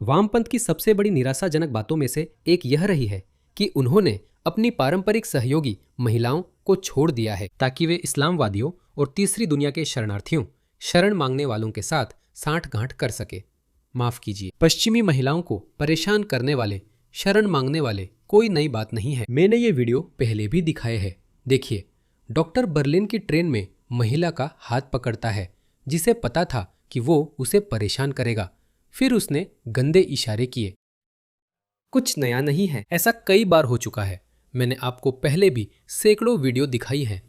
वामपंथ की सबसे बड़ी निराशाजनक बातों में से एक यह रही है कि उन्होंने अपनी पारंपरिक सहयोगी महिलाओं को छोड़ दिया है ताकि वे इस्लामवादियों और तीसरी दुनिया के शरणार्थियों, शरण मांगने वालों के साथ सांठगांठ कर सके। माफ कीजिए, पश्चिमी महिलाओं को परेशान करने वाले, शरण मांगने वाले कोई नई बात नहीं है। मैंने ये वीडियो पहले भी दिखाए है। देखिए, डॉक्टर बर्लिन की ट्रेन में महिला का हाथ पकड़ता है जिसे पता था कि वो उसे परेशान करेगा। फिर उसने गंदे इशारे किए। कुछ नया नहीं है, ऐसा कई बार हो चुका है। मैंने आपको पहले भी सैकड़ों वीडियो दिखाई हैं।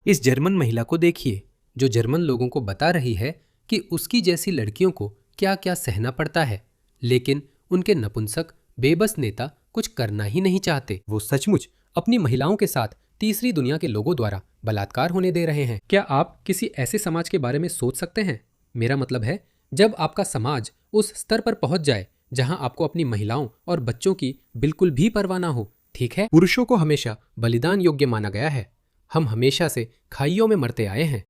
इस जर्मन महिला को देखिए जो जर्मन लोगों को बता रही है कि उसकी जैसी लड़कियों को क्या क्या सहना पड़ता है, लेकिन उनके नपुंसक बेबस नेता कुछ करना ही नहीं चाहते। वो सचमुच अपनी महिलाओं के साथ तीसरी दुनिया के लोगों द्वारा बलात्कार होने दे रहे हैं। क्या आप किसी ऐसे समाज के बारे में सोच सकते हैं? मेरा मतलब है, जब आपका समाज उस स्तर पर पहुंच जाए जहां आपको अपनी महिलाओं और बच्चों की बिल्कुल भी परवाह ना हो। ठीक है, पुरुषों को हमेशा बलिदान योग्य माना गया है। हम हमेशा से खाइयों में मरते आए हैं,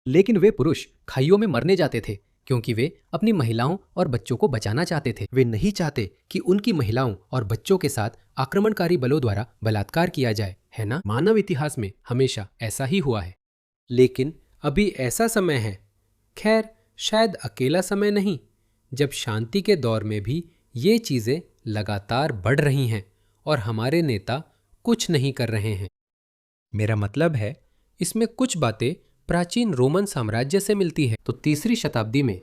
लेकिन वे पुरुष खाइयों में मरने जाते थे क्योंकि वे अपनी महिलाओं और बच्चों को बचाना चाहते थे। वे नहीं चाहते कि उनकी महिलाओं और बच्चों के साथ आक्रमणकारी बलों द्वारा बलात्कार किया जाए, है ना? मानव इतिहास में हमेशा ऐसा ही हुआ है, लेकिन अभी ऐसा समय है, खैर शायद अकेला समय नहीं, जब शांति के दौर में भी ये चीजें लगातार बढ़ रही हैं और हमारे नेता कुछ नहीं कर रहे हैं। मेरा मतलब है, इसमें कुछ बातें प्राचीन रोमन साम्राज्य से मिलती है। तो तीसरी शताब्दी में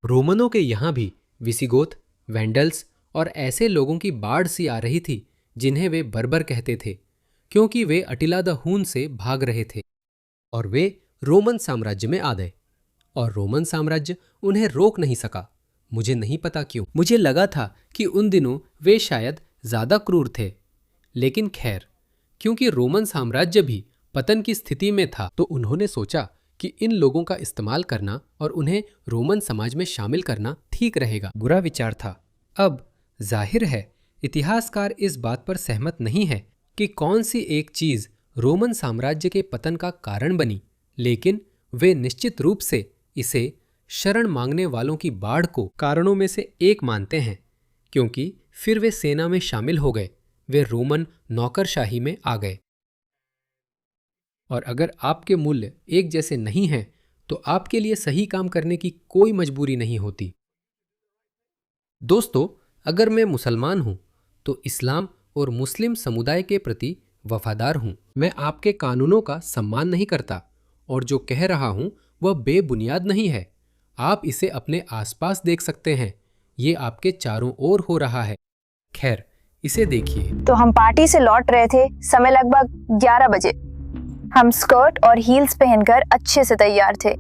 रोमनों के यहाँ भी विसिगोथ, वैंडल्स और ऐसे लोगों की बाढ़ सी आ रही थी जिन्हें वे बर्बर कहते थे, क्योंकि वे अटिला द हून से भाग रहे थे और वे रोमन साम्राज्य में आ गए और रोमन साम्राज्य उन्हें रोक नहीं सका। मुझे नहीं पता क्यों, मुझे लगा था कि उन दिनों वे शायद ज्यादा क्रूर थे, लेकिन खैर, क्योंकि रोमन साम्राज्य भी पतन की स्थिति में था तो उन्होंने सोचा कि इन लोगों का इस्तेमाल करना और उन्हें रोमन समाज में शामिल करना ठीक रहेगा। बुरा विचार था। अब जाहिर है इतिहासकार इस बात पर सहमत नहीं है कि कौन सी एक चीज रोमन साम्राज्य के पतन का कारण बनी, लेकिन वे निश्चित रूप से इसे शरण मांगने वालों की बाढ़ को कारणों में से एक मानते हैं, क्योंकि फिर वे सेना में शामिल हो गए, वे रोमन नौकरशाही में आ गए। और अगर आपके मूल्य एक जैसे नहीं हैं तो आपके लिए सही काम करने की कोई मजबूरी नहीं होती। दोस्तों, अगर मैं मुसलमान हूं तो इस्लाम और मुस्लिम समुदाय के प्रति वफादार हूं। मैं आपके कानूनों का सम्मान नहीं करता और जो कह रहा हूं वह बेबुनियाद नहीं है। आप इसे अपने आसपास देख सकते हैं, ये आपके चारों ओर हो रहा है। खैर, इसे देखिए। तो हम पार्टी से लौट रहे थे, समय लगभग 11 बजे। हम स्कर्ट और हील्स पहनकर अच्छे से तैयार थे।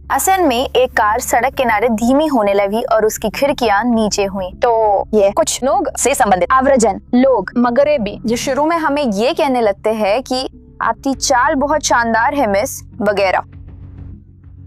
असल में एक कार सड़क किनारे धीमी होने लगी और उसकी खिड़कियां नीचे हुई। तो ये कुछ लोग से संबंधित आव्रजन लोग मगरेबी जो शुरू में हमें ये कहने लगते हैं कि आपकी चाल बहुत शानदार है मिस वगैरह।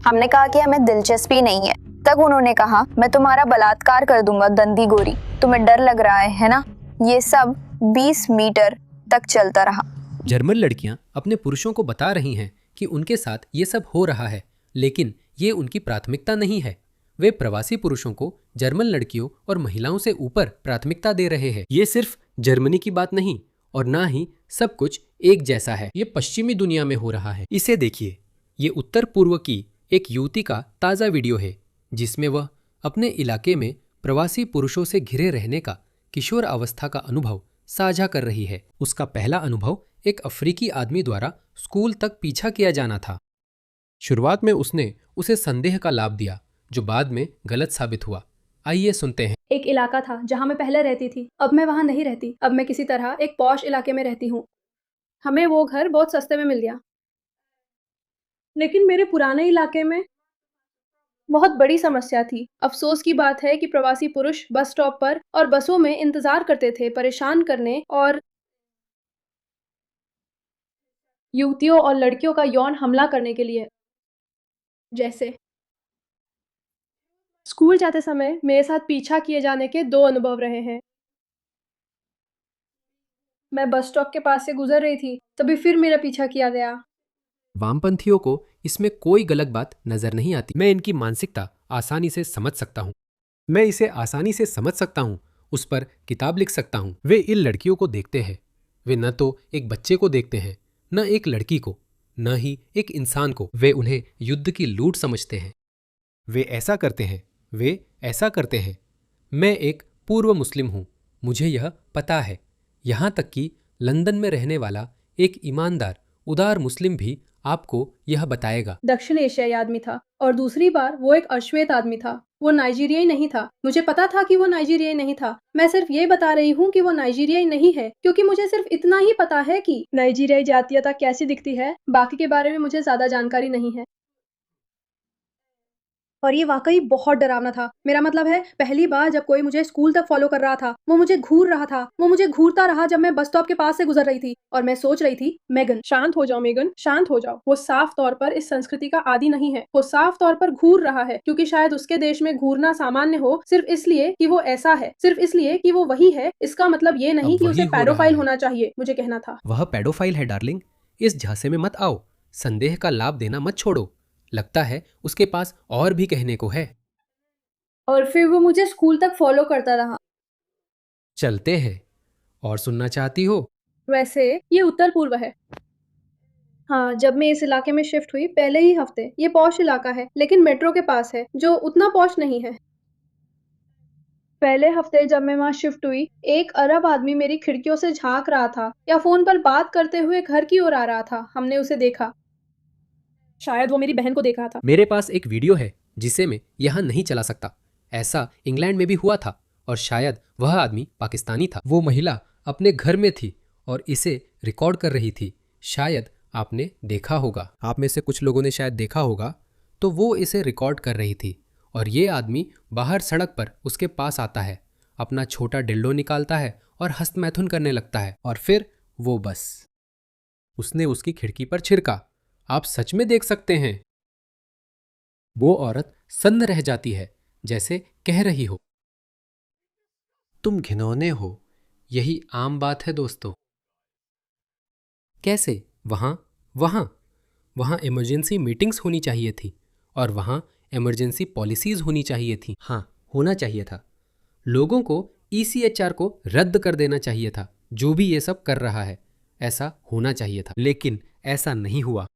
हमने कहा कि हमें दिलचस्पी नहीं है। तब उन्होंने कहा, मैं तुम्हारा बलात्कार कर दूंगा दंदी गोरी, तुम्हें डर लग रहा है ना? ये सब 20 मीटर तक चलता रहा। जर्मन लड़कियां अपने पुरुषों को बता रही हैं कि उनके साथ ये सब हो रहा है, लेकिन ये उनकी प्राथमिकता नहीं है। वे प्रवासी पुरुषों को जर्मन लड़कियों और महिलाओं से ऊपर प्राथमिकता दे रहे हैं। ये सिर्फ जर्मनी की बात नहीं और ना ही सब कुछ एक जैसा है। ये पश्चिमी दुनिया में हो रहा है। इसे देखिए, ये उत्तर पूर्व की एक युवती का ताज़ा वीडियो है जिसमें वह अपने इलाके में प्रवासी पुरुषों से घिरे रहने का किशोर अवस्था का अनुभव साझा कर रही है। उसका पहला अनुभव एक अफ्रीकी आदमी द्वारा स्कूल तक पीछा किया जाना था। शुरुआत में उसने उसे संदेह का लाभ दिया जो बाद में गलत साबित हुआ। आइए सुनते हैं। एक इलाका था जहां मैं पहले रहती थी। अब मैं वहां नहीं रहती। अब मैं किसी तरह एक पॉश इलाके में रहती हूँ। हमें वो घर बहुत सस्ते में मिल गया, लेकिन मेरे पुराने इलाके में बहुत बड़ी समस्या थी। अफसोस की बात है कि प्रवासी पुरुष बस स्टॉप पर और बसों में इंतजार करते थे, परेशान करने और युवतियों और लड़कियों का यौन हमला करने के लिए। जैसे स्कूल जाते समय मेरे साथ पीछा किए जाने के 2 अनुभव रहे हैं। मैं बस स्टॉप के पास से गुजर रही थी, तभी फिर मेरा पीछा किया गया। वामपंथियों को इसमें कोई गलत बात नजर नहीं आती। मैं इनकी मानसिकता आसानी से समझ सकता हूँ। मैं इसे आसानी से समझ सकता हूँ, उस पर किताब लिख सकता हूँ। वे इन लड़कियों को देखते हैं। वे न तो एक बच्चे को देखते हैं, न एक लड़की को, न ही एक इंसान को। वे उन्हें युद्ध की लूट समझते हैं। वे ऐसा करते हैं, वे ऐसा करते हैं। मैं एक पूर्व मुस्लिम हूँ, मुझे यह पता है। यहाँ तक कि लंदन में रहने वाला एक ईमानदार उदार मुस्लिम भी आपको यह बताएगा। दक्षिण एशियाई आदमी था और दूसरी बार वो एक अश्वेत आदमी था। वो नाइजीरियाई नहीं था। मुझे पता था कि वो नाइजीरियाई नहीं था। मैं सिर्फ ये बता रही हूँ कि वो नाइजीरियाई नहीं है, क्योंकि मुझे सिर्फ इतना ही पता है कि नाइजीरियाई जातीयता कैसी दिखती है। बाकी के बारे में मुझे ज्यादा जानकारी नहीं है। और ये वाकई बहुत डरावना था। मेरा मतलब है, पहली बार जब कोई मुझे स्कूल तक फॉलो कर रहा था, वो मुझे घूर रहा था। वो मुझे घूरता रहा जब मैं बस स्टॉप के पास से गुजर रही थी और मैं सोच रही थी, मेगन शांत हो जाओ, मेगन शांत हो जाओ। वो साफ तौर पर इस संस्कृति का आदी नहीं है। वो साफ तौर पर घूर रहा है, क्योंकि शायद उसके देश में घूरना सामान्य हो, सिर्फ इसलिए कि वो ऐसा है, सिर्फ इसलिए कि वो वही है। इसका मतलब ये नहीं अब कि वही उसे हो रहा पैडोफाइल है। होना चाहिए, मुझे कहना था। वह पेडोफाइल है डार्लिंग। इस झांसे में मत आओ। संदेह का लाभ देना मत छोड़ो। लगता है उसके पास और भी कहने को है। और फिर वो मुझे स्कूल तक फॉलो करता रहा। चलते हैं। और सुनना चाहती हो? वैसे ये उत्तर पूर्व है। हाँ, जब मैं इस इलाके में शिफ्ट हुई पहले ही हफ्ते, ये पॉश इलाका है, लेकिन मेट्रो के पास है, जो उतना पॉश नहीं है। पहले हफ्ते जब मैं वहाँ शिफ्ट हुई, एक अरब आदमी मेरी खिड़कियों से झांक रहा था या फोन पर बात करते हुए घर की ओर आ रहा था। हमने उसे देखा। शायद वो मेरी बहन को देख रहा था। मेरे पास एक वीडियो है जिसे मैं यहाँ नहीं चला सकता। ऐसा इंग्लैंड में भी हुआ था और शायद वह आदमी पाकिस्तानी था। वो महिला अपने घर में थी और इसे रिकॉर्ड कर रही थी। शायद आपने देखा होगा, आप में से कुछ लोगों ने शायद देखा होगा। तो वो इसे रिकॉर्ड कर रही थी और ये आदमी बाहर सड़क पर उसके पास आता है, अपना छोटा डिल्डो निकालता है और हस्तमैथुन करने लगता है। और फिर वो बस उसने उसकी खिड़की पर छिड़का। आप सच में देख सकते हैं। वो औरत सन्न रह जाती है, जैसे कह रही हो, तुम घिनौने हो। यही आम बात है दोस्तों। कैसे? वहां वहां वहां इमरजेंसी मीटिंग्स होनी चाहिए थी और वहां इमरजेंसी पॉलिसीज होनी चाहिए थी। हाँ, होना चाहिए था। लोगों को ईसीएचआर को रद्द कर देना चाहिए था। जो भी ये सब कर रहा है, ऐसा होना चाहिए था, लेकिन ऐसा नहीं हुआ।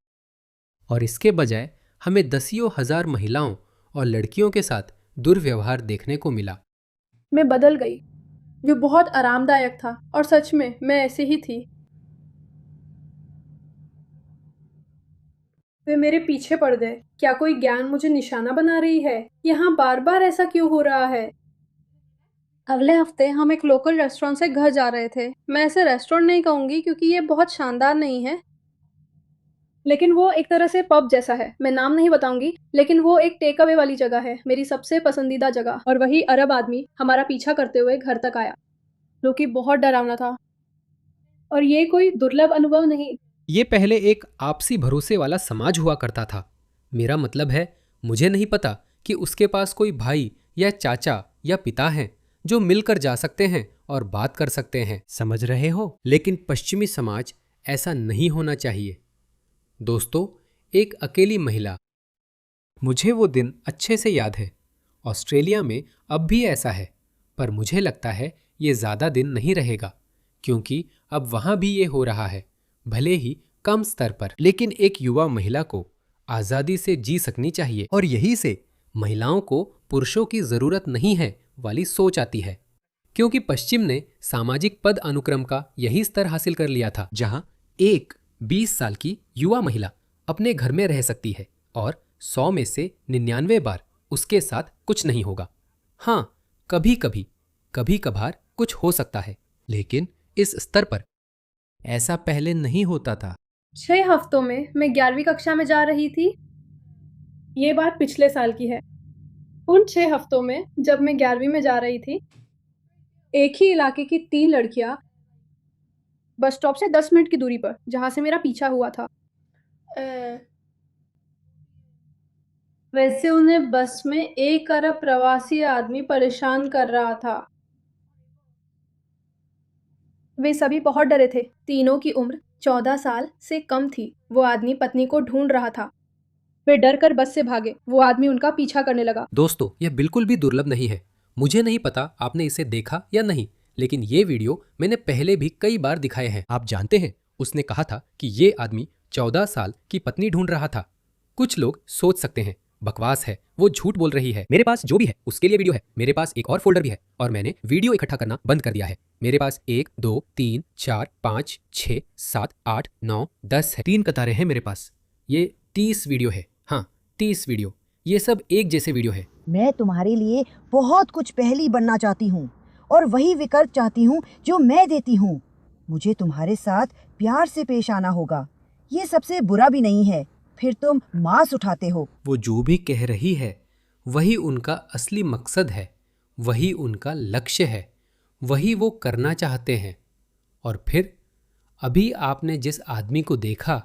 और इसके बजाय हमें दसियों हजार महिलाओं और लड़कियों के साथ दुर्व्यवहार देखने को मिला। मैं बदल गई, जो बहुत आरामदायक था, और सच में मैं ऐसी ही थी। वे मेरे पीछे पड़ गए। क्या कोई ज्ञान मुझे निशाना बना रही है? यहाँ बार बार ऐसा क्यों हो रहा है? अगले हफ्ते हम एक लोकल रेस्टोरेंट से घर जा रहे थे। मैं इसे रेस्टोरेंट नहीं कहूंगी क्योंकि ये बहुत शानदार नहीं है, लेकिन वो एक तरह से पब जैसा है। मैं नाम नहीं बताऊंगी, लेकिन वो एक टेक अवे वाली जगह है, मेरी सबसे पसंदीदा जगह। और वही अरब आदमी हमारा पीछा करते हुए घर तक आया, जो कि बहुत डरावना था। और ये कोई दुर्लभ अनुभव नहीं। ये पहले एक आपसी भरोसे वाला समाज हुआ करता था। मेरा मतलब है, मुझे नहीं पता कि उसके पास कोई भाई या चाचा या पिता हैं जो मिलकर जा सकते हैं और बात कर सकते हैं। समझ रहे हो? लेकिन पश्चिमी समाज ऐसा नहीं होना चाहिए। दोस्तों, एक अकेली महिला, मुझे वो दिन अच्छे से याद है। ऑस्ट्रेलिया में अब भी ऐसा है, पर मुझे लगता है ये ज़्यादा दिन नहीं रहेगा, क्योंकि अब वहाँ भी ये हो रहा है, भले ही कम स्तर पर। लेकिन एक युवा महिला को आज़ादी से जी सकनी चाहिए, और यही से महिलाओं को पुरुषों की ज़रूरत नहीं है वाली सोच आती है, क्योंकि पश्चिम ने सामाजिक पद अनुक्रम का यही स्तर हासिल कर लिया था, जहाँ एक 20 साल की युवा महिला अपने घर में रह सकती है और 100 में से 99 बार उसके साथ कुछ नहीं होगा। हाँ, कभी कभी, कभी कभार कुछ हो सकता है, लेकिन इस स्तर पर ऐसा पहले नहीं होता था। 6 हफ्तों में मैं 11वीं कक्षा में जा रही थी। ये बात पिछले साल की है। उन 6 हफ्तों में जब मैं 11वीं में जा रही थी, एक ही इलाके की 3 लड़कियां बस स्टॉप से 10 मिनट की दूरी पर, जहां से मेरा पीछा हुआ था, वैसे उन्हें बस में एक अरब प्रवासी आदमी परेशान कर रहा था। वे सभी बहुत डरे थे। तीनों की उम्र 14 साल से कम थी। वो आदमी पत्नी को ढूंढ रहा था। वे डर कर बस से भागे। वो आदमी उनका पीछा करने लगा। दोस्तों, यह बिल्कुल भी दुर्लभ नहीं है। मुझे नहीं पता आपने इसे देखा या नहीं, लेकिन ये वीडियो मैंने पहले भी कई बार दिखाए हैं। आप जानते हैं, उसने कहा था कि ये आदमी 14 साल की पत्नी ढूंढ रहा था। कुछ लोग सोच सकते हैं बकवास है, वो झूठ बोल रही है। मेरे पास जो भी है उसके लिए वीडियो है। मेरे पास एक और फोल्डर भी है और मैंने वीडियो इकट्ठा करना बंद कर दिया है। मेरे पास 1 2 3 4 5 6 7 8 9 10 है। 3 कतारें हैं मेरे पास। ये 30 वीडियो है। हाँ, 30 वीडियो। ये सब एक जैसे वीडियो है। मैं तुम्हारे लिए बहुत कुछ पहली बनना चाहती हूँ और वही विकल्प चाहती हूँ जो मैं देती हूँ। मुझे तुम्हारे साथ प्यार से पेश आना होगा। ये सबसे बुरा भी नहीं है। फिर तुम मांस उठाते हो। वो जो भी कह रही है वही उनका असली मकसद है, वही उनका लक्ष्य है, वही वो करना चाहते हैं। और फिर अभी आपने जिस आदमी को देखा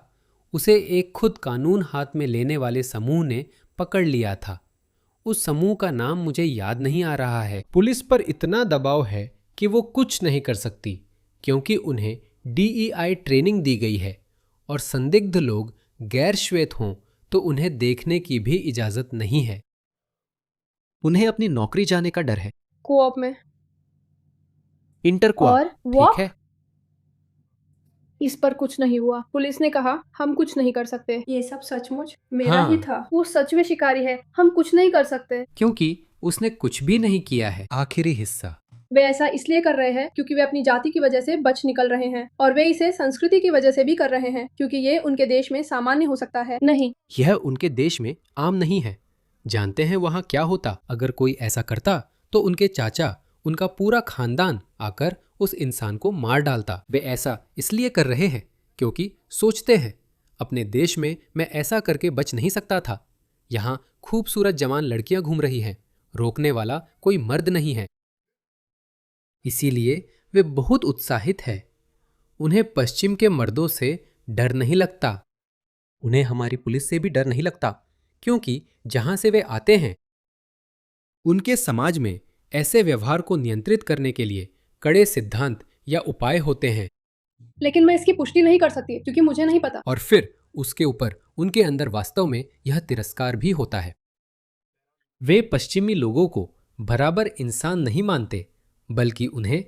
उसे एक खुद कानून हाथ में लेने वाले समूह ने पकड़ लिया था। उस समूह का नाम मुझे याद नहीं आ रहा है। पुलिस पर इतना दबाव है कि वो कुछ नहीं कर सकती, क्योंकि उन्हें DEI ट्रेनिंग दी गई है और संदिग्ध लोग गैर श्वेत हों तो उन्हें देखने की भी इजाजत नहीं है। उन्हें अपनी नौकरी जाने का डर है। कोऑप में इंटरक्वा, और वो ठीक है। इस पर कुछ नहीं हुआ। पुलिस ने कहा हम कुछ नहीं कर सकते। ये सब सचमुच मेरा हाँ। ही था। वो सच में शिकारी है। हम कुछ नहीं कर सकते। क्योंकि उसने कुछ भी नहीं किया है। आखिरी हिस्सा। वे ऐसा इसलिए कर रहे हैं क्योंकि वे अपनी जाति की वजह से बच निकल रहे हैं, और वे इसे संस्कृति की वजह से भी कर रहे हैं क्योंकि ये उनके देश में सामान्य हो सकता है। नहीं, यह उनके देश में आम नहीं है। जानते हैं वहां क्या होता अगर कोई ऐसा करता? तो उनके चाचा, उनका पूरा खानदान आकर उस इंसान को मार डालता। वे ऐसा इसलिए कर रहे हैं क्योंकि सोचते हैं अपने देश में मैं ऐसा करके बच नहीं सकता था। यहाँ खूबसूरत जवान लड़कियां घूम रही हैं, रोकने वाला कोई मर्द नहीं है। इसीलिए वे बहुत उत्साहित हैं। उन्हें पश्चिम के मर्दों से डर नहीं लगता। उन्हें हमारी पुलिस से भी डर नहीं लगता, क्योंकि जहां से वे आते हैं उनके समाज में ऐसे व्यवहार को नियंत्रित करने के लिए कड़े सिद्धांत या उपाय होते हैं। लेकिन मैं इसकी पुष्टि नहीं कर सकती क्योंकि मुझे नहीं पता। और फिर उसके ऊपर उनके अंदर वास्तव में यह तिरस्कार भी होता है। वे पश्चिमी लोगों को बराबर इंसान नहीं मानते, बल्कि उन्हें,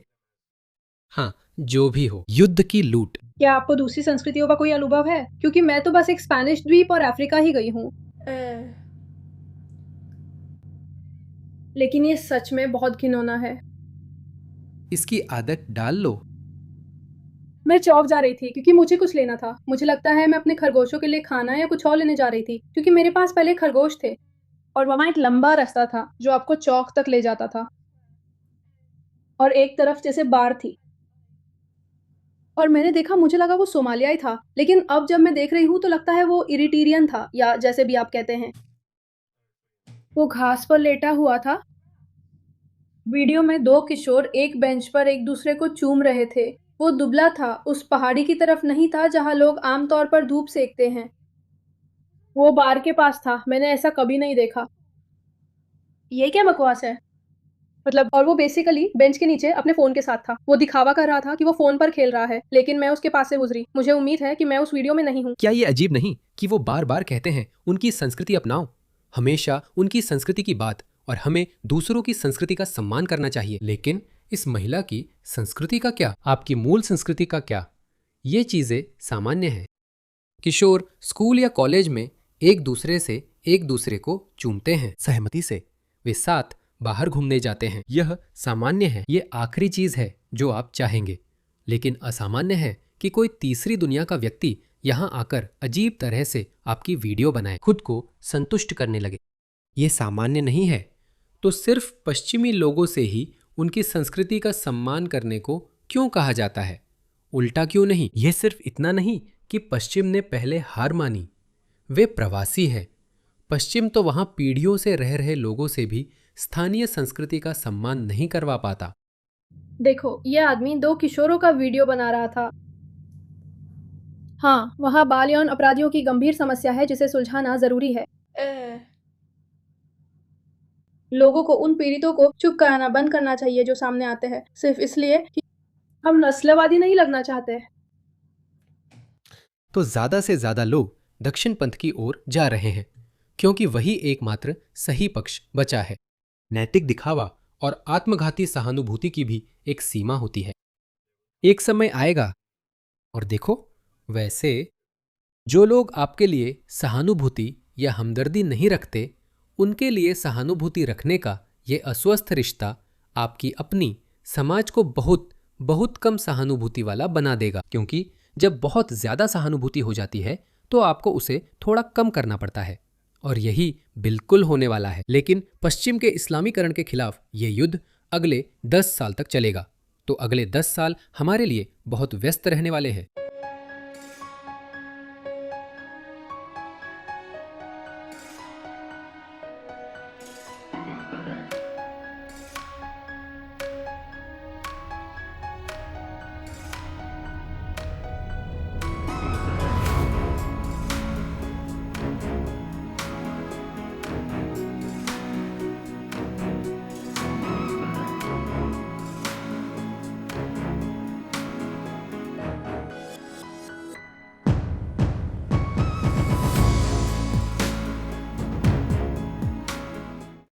हाँ, जो भी हो, युद्ध की लूट। क्या आपको दूसरी संस्कृतियों का कोई अनुभव है? क्योंकि मैं तो बस एक स्पेनिश द्वीप और अफ्रीका ही गई हूँ। लेकिन ये सच में बहुत घिनौना है। इसकी आदत डाल लो। मैं चौक जा रही थी क्योंकि मुझे कुछ लेना था। मुझे लगता है मैं अपने खरगोशों के लिए खाना या कुछ और लेने जा रही थी क्योंकि मेरे पास पहले खरगोश थे, और वहां एक लंबा रास्ता था जो आपको चौक तक ले जाता था, और एक तरफ जैसे बार थी। और मैंने देखा, मुझे लगा वो सोमालियाई था, लेकिन अब जब मैं देख रही हूँ तो लगता है वो इरिट्रियन था, या जैसे भी आप कहते हैं। वो घास पर लेटा हुआ था। वीडियो में 2 किशोर एक बेंच पर एक दूसरे को चूम रहे थे। वो दुबला था, उस पहाड़ी की तरफ नहीं था जहां लोग आमतौर पर धूप सेकते हैं। वो बार के पास था। मैंने ऐसा कभी नहीं देखा। ये क्या बकवास है? मतलब, और वो बेसिकली बेंच के नीचे अपने फोन के साथ था। वो दिखावा कर रहा था कि वो फोन पर खेल रहा है, लेकिन मैं उसके पास से गुजरी। मुझे उम्मीद है कि मैं उस वीडियो में नहीं हूँ। क्या ये अजीब नहीं कि वो बार बार कहते हैं उनकी संस्कृति अपनाओ, हमेशा उनकी संस्कृति की बात, और हमें दूसरों की संस्कृति का सम्मान करना चाहिए। लेकिन इस महिला की संस्कृति का क्या? आपकी मूल संस्कृति का क्या? ये चीजें सामान्य हैं। किशोर स्कूल या कॉलेज में एक दूसरे को चूमते हैं सहमति से। वे साथ बाहर घूमने जाते हैं। यह सामान्य है। ये आखिरी चीज है जो आप चाहेंगे। लेकिन असामान्य है कि कोई तीसरी दुनिया का व्यक्ति यहाँ आकर अजीब तरह से आपकी वीडियो बनाए, खुद को संतुष्ट करने लगे। ये सामान्य नहीं है। तो सिर्फ पश्चिमी लोगों से ही उनकी संस्कृति का सम्मान करने को क्यों कहा जाता है? उल्टा क्यों नहीं? यह सिर्फ इतना नहीं कि पश्चिम ने पहले हार मानी। वे प्रवासी हैं। पश्चिम तो वहां पीढ़ियों से रह रहे लोगों से भी स्थानीय संस्कृति का सम्मान नहीं करवा पाता। देखो, यह आदमी 2 किशोरों का वीडियो बना रहा था। हाँ, वहाँ बाल यौन अपराधियों की गंभीर समस्या है जिसे सुलझाना जरूरी है। लोगों को उन पीड़ितों को चुप कराना बंद करना चाहिए जो सामने आते हैं, सिर्फ इसलिए कि हम नस्लवादी नहीं लगना चाहते। तो ज़्यादा से ज़्यादा लोग दक्षिण पंथ की ओर जा रहे हैं, क्योंकि वही एकमात्र सही पक्ष बचा है। नैतिक दिखावा और आत्मघाती सहानुभूति की भी एक सीमा होती है। एक समय आएगा, और देखो, वैसे जो लोग आपके लिए सहानुभूति या हमदर्दी नहीं रखते, उनके लिए सहानुभूति रखने का ये अस्वस्थ रिश्ता आपकी अपनी समाज को बहुत बहुत कम सहानुभूति वाला बना देगा, क्योंकि जब बहुत ज्यादा सहानुभूति हो जाती है तो आपको उसे थोड़ा कम करना पड़ता है, और यही बिल्कुल होने वाला है। लेकिन पश्चिम के इस्लामीकरण के खिलाफ ये युद्ध अगले 10 साल तक चलेगा, तो अगले 10 साल हमारे लिए बहुत व्यस्त रहने वाले हैं।